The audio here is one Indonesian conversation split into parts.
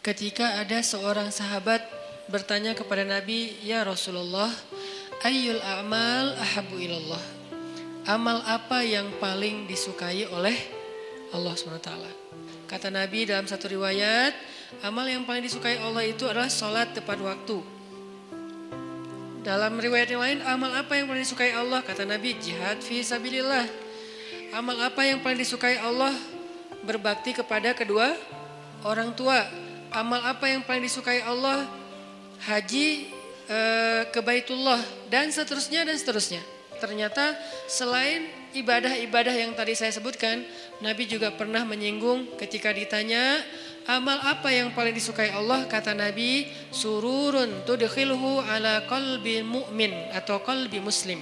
ketika ada seorang sahabat bertanya kepada Nabi, "Ya Rasulullah, ayyul a'mal ahabbu ilallah?" Amal apa yang paling disukai oleh Allah SWT? Kata Nabi dalam satu riwayat, amal yang paling disukai Allah itu adalah sholat tepat waktu. Dalam riwayat yang lain, amal apa yang paling disukai Allah? Kata Nabi, jihad fi sabilillah. Amal apa yang paling disukai Allah? Berbakti kepada kedua orang tua. Amal apa yang paling disukai Allah? Haji ke Baitullah, dan seterusnya dan seterusnya. Ternyata selain ibadah-ibadah yang tadi saya sebutkan, Nabi juga pernah menyinggung ketika ditanya, amal apa yang paling disukai Allah? Kata Nabi, sururun tudkhilhu ala qalbi mu'min atau qalbi muslim.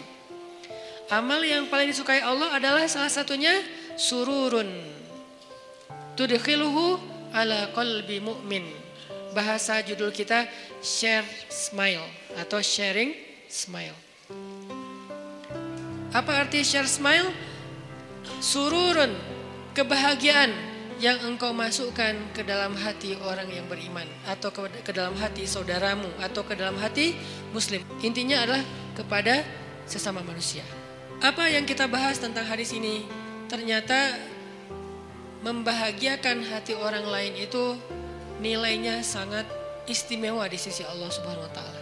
Amal yang paling disukai Allah adalah salah satunya sururun tudkhilhu ala qalbi mu'min. Bahasa judul kita share smile atau sharing smile. Apa arti share smile? Sururun, kebahagiaan yang engkau masukkan ke dalam hati orang yang beriman, atau ke dalam hati saudaramu, atau ke dalam hati muslim. Intinya adalah kepada sesama manusia. Apa yang kita bahas tentang hadis ini? Ternyata membahagiakan hati orang lain itu nilainya sangat istimewa di sisi Allah Subhanahu wa taala.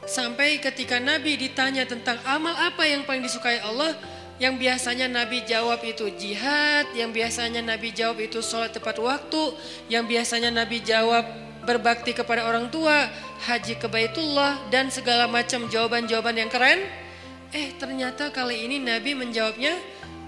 Sampai ketika Nabi ditanya tentang amal apa yang paling disukai Allah, yang biasanya Nabi jawab itu jihad, yang biasanya Nabi jawab itu sholat tepat waktu, yang biasanya Nabi jawab berbakti kepada orang tua, haji ke Baitullah, dan segala macam jawaban-jawaban yang keren. Ternyata kali ini Nabi menjawabnya,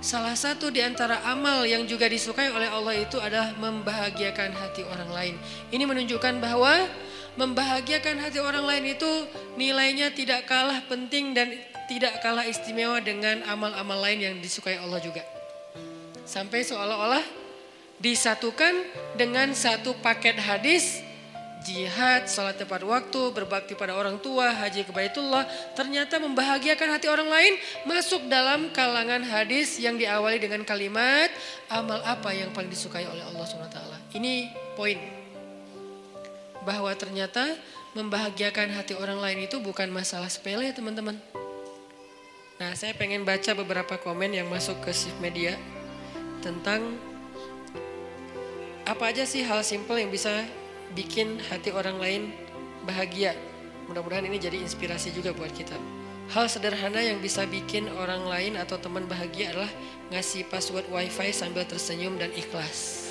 salah satu di antara amal yang juga disukai oleh Allah itu adalah membahagiakan hati orang lain. Ini menunjukkan bahwa membahagiakan hati orang lain itu nilainya tidak kalah penting dan tidak kalah istimewa dengan amal-amal lain yang disukai Allah juga. Sampai seolah-olah disatukan dengan satu paket hadis, jihad, salat tepat waktu, berbakti pada orang tua, haji ke Baitullah. Ternyata membahagiakan hati orang lain masuk dalam kalangan hadis yang diawali dengan kalimat, amal apa yang paling disukai oleh Allah SWT. Ini poin. Bahwa ternyata membahagiakan hati orang lain itu bukan masalah sepele, teman-teman. Nah, saya pengen baca beberapa komen yang masuk ke Shift Media tentang apa aja sih hal simpel yang bisa bikin hati orang lain bahagia. Mudah-mudahan ini jadi inspirasi juga buat kita. Hal sederhana yang bisa bikin orang lain atau teman bahagia adalah ngasih password wifi sambil tersenyum dan ikhlas.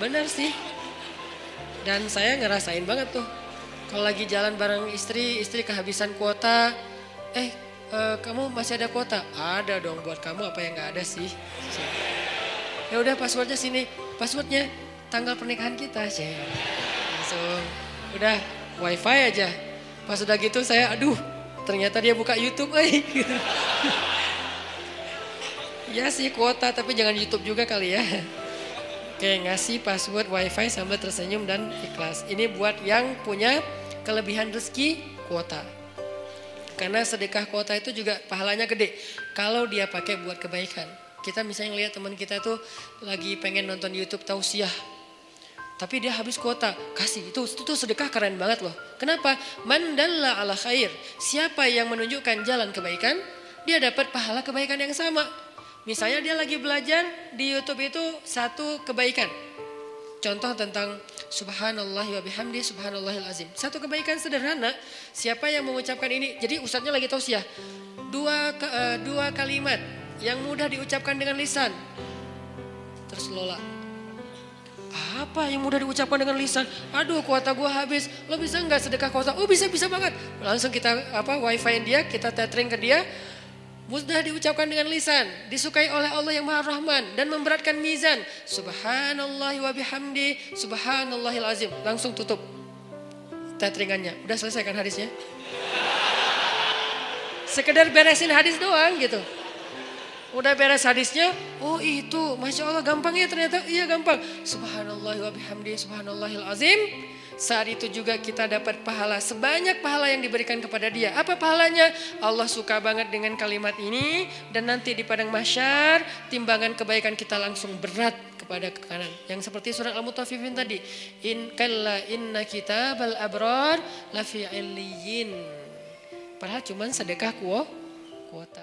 Benar sih. Dan saya ngerasain banget tuh. Kalau lagi jalan bareng istri kehabisan kuota. Kamu masih ada kuota? Ada dong, buat kamu apa yang gak ada sih? Ya udah, passwordnya sini. Passwordnya tanggal pernikahan kita sih. Langsung udah wifi aja. Pas udah gitu saya, ternyata dia buka YouTube. Ya sih kuota, tapi jangan YouTube juga kali ya. Oke, ngasih password wifi sambil tersenyum dan ikhlas. Ini buat yang punya kelebihan rezeki kuota. Karena sedekah kuota itu juga pahalanya gede kalau dia pakai buat kebaikan. Kita misalnya lihat teman kita tuh lagi pengen nonton YouTube tausiah, tapi dia habis kuota, kasih itu sedekah keren banget loh. Kenapa? Man dalla ala khair. Siapa yang menunjukkan jalan kebaikan, dia dapat pahala kebaikan yang sama. Misalnya dia lagi belajar di YouTube itu satu kebaikan. Contoh tentang subhanallah wa bihamdi subhanallahil azim. Satu kebaikan sederhana, siapa yang mengucapkan ini? Jadi ustadznya lagi tausiah. Dua kalimat yang mudah diucapkan dengan lisan. Terus Lola, apa yang mudah diucapkan dengan lisan? Kuota gua habis. Lo bisa nggak sedekah kuota? Oh bisa banget. Langsung kita wifi dia, kita tethering ke dia. Mudah diucapkan dengan lisan, disukai oleh Allah yang Maha Rahman dan memberatkan mizan. Subhanallah wa bihamdi subhanallahil azim. Langsung tutup tetheringannya. Udah selesai kan hadisnya? Sekedar beresin hadis doang gitu. Udah beres hadisnya, itu Masya Allah gampang ya ternyata. Iya gampang. Subhanallah wa bihamdi subhanallahil azim. saat itu juga kita dapat pahala sebanyak pahala yang diberikan kepada dia. Apa pahalanya? Allah suka banget dengan kalimat ini, dan nanti di padang mahsyar timbangan kebaikan kita langsung berat kepada ke kanan. Yang seperti surat Al-Mutaffifin tadi, inna kitabal abrar lafi illiyin. Padahal cuman sedekah kuota.